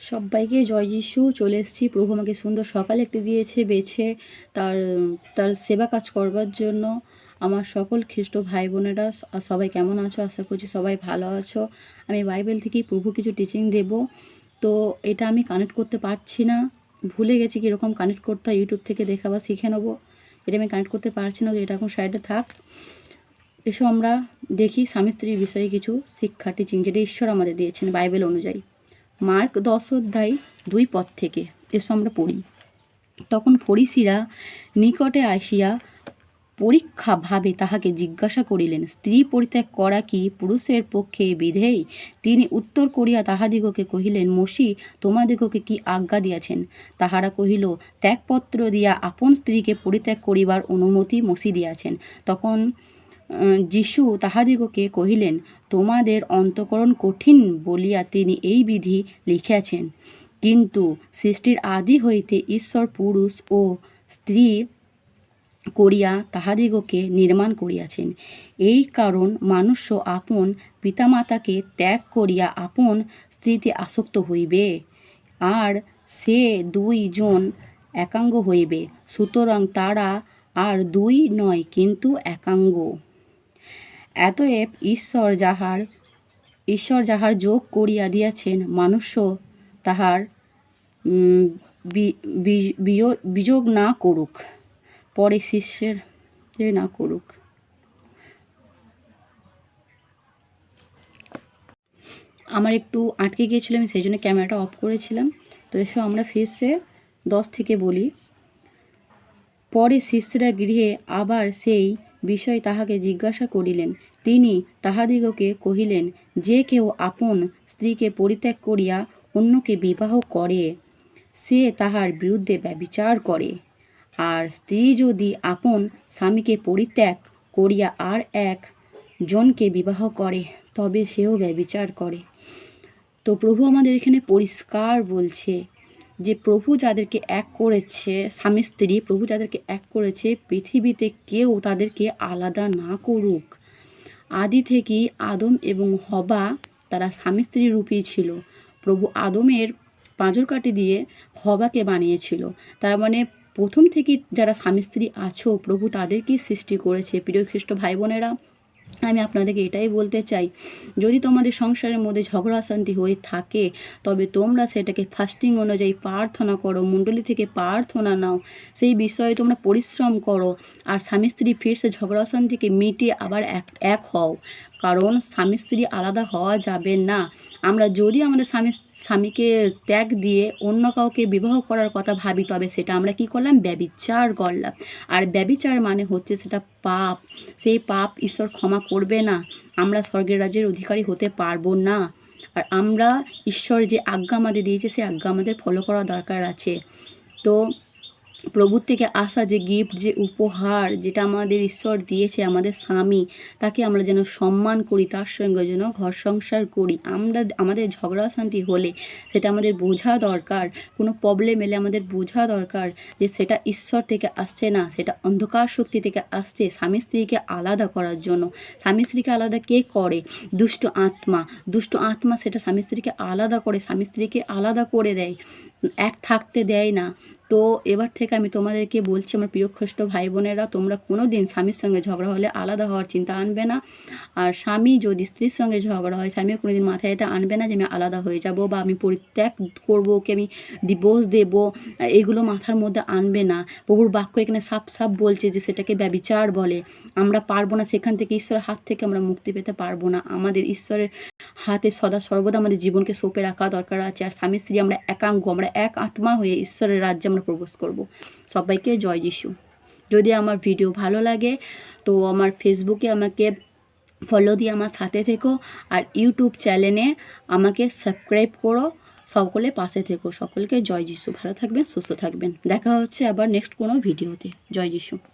সবাইকে জয় যিশু। চলে এসেছি, প্রভু আমাকে সুন্দর সকাল একটি দিয়েছে বেছে তার তার সেবা কাজ করবার জন্য। আমার সকল খ্রিস্ট ভাই বোনেরা সবাই কেমন আছো? আশা করছি সবাই ভালো আছো। আমি বাইবেল থেকেই প্রভু কিছু টিচিং দেব। তো এটা আমি কানেক্ট করতে পারছি না, ভুলে গেছি কীরকম কানেক্ট করতে হয়। ইউটিউব থেকে দেখা বা শিখে নেবো। এটা আমি কানেক্ট করতে পারছি না, তো এটা এখন সাইডে থাক। এসো আমরা দেখি স্বামী স্ত্রীর বিষয়ে কিছু শিক্ষা টিচিং, যেটা ঈশ্বর আমাদের দিয়েছেন বাইবেল অনুযায়ী। মার্ক 10:2 পদ থেকে এসো আমরা পড়ি। তখন ফরিসিরা নিকটে আসিয়া পরীক্ষা ভাবে তাহাকে জিজ্ঞাসা করিলেন, স্ত্রী পরিত্যাগ করা কি পুরুষের পক্ষে বিধেয়? তিনি উত্তর করিয়া তাহাদিগকে কহিলেন, মসি তোমাদিগকে কি আজ্ঞা দিয়াছেন? তাহারা কহিল, ত্যাগপত্র দিয়া আপন স্ত্রীকে পরিত্যাগ করিবার অনুমতি মসি দিয়াছেন। তখন যিশু তাহাদিগকে কহিলেন, তোমাদের অন্তঃকরণ কঠিন বলিয়া তিনি এই বিধি লিখিয়াছেন, কিন্তু সৃষ্টির আদি হইতে ঈশ্বর পুরুষ ও স্ত্রী করিয়া তাহাদিগকে নির্মাণ করিয়াছেন। এই কারণ মানুষ্য আপন পিতামাতাকে ত্যাগ করিয়া আপন স্ত্রীতে আসক্ত হইবে, আর সে দুইজন একাঙ্গ হইবে। সুতরাং তারা আর দুই নয়, কিন্তু একাঙ্গ। এতএব ঈশ্বর যাহার যোগ করিয়া দিয়াছেন, মানুষ্য তাহার বিযোগ না করুক। পরে শিষ্যের না করুক। আমার একটু আটকে গিয়েছিল, আমি সেই জন্য ক্যামেরাটা অফ করেছিলাম। তো এসো আমরা ফিরছে 10 থেকে বলি। পরে শিষ্যরা গৃহে আবার সেই বিষয় তাহাকে জিজ্ঞাসা করিলেন। তিনি তাহাদিগকে কহিলেন, যে কেউ আপন স্ত্রীকে পরিত্যাগ করিয়া অন্যকে বিবাহ করে, সে তাহার বিরুদ্ধে ব্যভিচার করে। আর স্ত্রী যদি আপন স্বামীকে পরিত্যাগ করিয়া আর এক জনকে বিবাহ করে, তবে সেও ব্যভিচার করে। তো প্রভু আমাদের এখানে পরিষ্কার বলছে যে প্রভু যাদেরকে এক করেছে, স্বামী স্ত্রী প্রভু যাদেরকে এক করেছে, পৃথিবীতে কেউ তাদেরকে আলাদা না করুক। আদি থেকেই আদম এবং হবা তারা স্বামী স্ত্রী রূপী ছিল। প্রভু আদমের পাঁজর কাটি দিয়ে হবাকে বানিয়েছিল। তার মানে প্রথম থেকেই যারা স্বামী স্ত্রী আছো, প্রভু তাদেরকেই সৃষ্টি করেছে। প্রিয় খ্রিস্ট ভাই বোনেরা, আমি আপনাদেরকে এটাই বলতে চাই, যদি তোমাদের সংসারের মধ্যে ঝগড়া অশান্তি হয়ে থাকে, তবে তোমরা সেটাকে ফাস্টিং অনুযায়ী প্রার্থনা করো, মণ্ডলী থেকে প্রার্থনা নাও, সেই বিষয়ে তোমরা পরিশ্রম করো, আর স্বামী স্ত্রী ফিরসে ঝগড়া অশান্তিকে মিটিয়ে আবার এক হও। কারণ স্বামী স্ত্রী আলাদা হওয়া যাবে না। আমরা যদি আমাদের স্বামীকে ত্যাগ দিয়ে অন্য কাউকে বিবাহ করার কথা ভাবি, তবে সেটা আমরা কি করলাম? ব্যভিচার করলাম। আর ব্যভিচার মানে হচ্ছে সেটা পাপ। সেই পাপ ঈশ্বর ক্ষমা করবে না। আমরা স্বর্গের রাজ্যের অধিকারী হতে পারবো না। আর আমরা ঈশ্বর যে আজ্ঞা আমাদের দিয়েছে, সেই আজ্ঞা আমাদের ফলো করা দরকার আছে। তো প্রভুর থেকে আসা যে গিফট, যে উপহার, যেটা আমাদের ঈশ্বর দিয়েছে, আমাদের স্বামী, তাকে আমরা যেন সম্মান করি, তার সঙ্গে যেন ঘর সংসার করি। আমাদের ঝগড়া অশান্তি হলে সেটা আমাদের বোঝা দরকার। কোনো প্রবলেম এলে আমাদের বোঝা দরকার যে সেটা ঈশ্বর থেকে আসছে না, সেটা অন্ধকার শক্তি থেকে আসছে স্বামী স্ত্রীকে আলাদা করার জন্য। স্বামী স্ত্রীকে আলাদা কে করে? দুষ্ট আত্মা সেটা স্বামী স্ত্রীকে আলাদা করে, স্বামী স্ত্রীকে আলাদা করে দেয়, এক থাকতে দেয় না। তো এবার থেকে আমি তোমাদেরকে বলছি, আমার প্রিয় খ্রিস্ট ভাই বোনেরা, তোমরা কোনো দিন স্বামীর সঙ্গে ঝগড়া হলে আলাদা হওয়ার চিন্তা আনবে না। আর স্বামী যদি স্ত্রীর সঙ্গে ঝগড়া হয়, স্বামীও কোনো দিন মাথায় এটা আনবে না যে আমি আলাদা হয়ে যাব, বা আমি পরিত্যাগ করবো, ওকে আমি ডিভোর্স দেবো। এগুলো মাথার মধ্যে আনবে না। প্রভুর বাক্য এখানে সাপ বলছে যে সেটাকে ব্যভিচার বলে। আমরা পারবো না, সেখান থেকে ঈশ্বরের হাত থেকে আমরা মুক্তি পেতে পারবো না। আমাদের ঈশ্বরের হাতে সদা সর্বদা আমাদের জীবনকে সঁপে রাখা দরকার আছে। আর স্বামী স্ত্রী আমরা একাঙ্গ, আমরা এক আত্মা হয়ে ঈশ্বরের রাজ্যে আমরা প্রবেশ করব। সবাইকে জয় যিশু। যদি আমার ভিডিও ভালো লাগে তো আমার ফেসবুকে আমাকে ফলো দিয়ে আমার সাথে থেকো, আর ইউটিউব চ্যানেলে আমাকে সাবস্ক্রাইব করো। সকলে পাশে থেকো। সকলকে জয় যিশু। ভালো থাকবেন, সুস্থ থাকবেন। দেখা হচ্ছে আবার নেক্সট কোনো ভিডিওতে। জয় যিশু।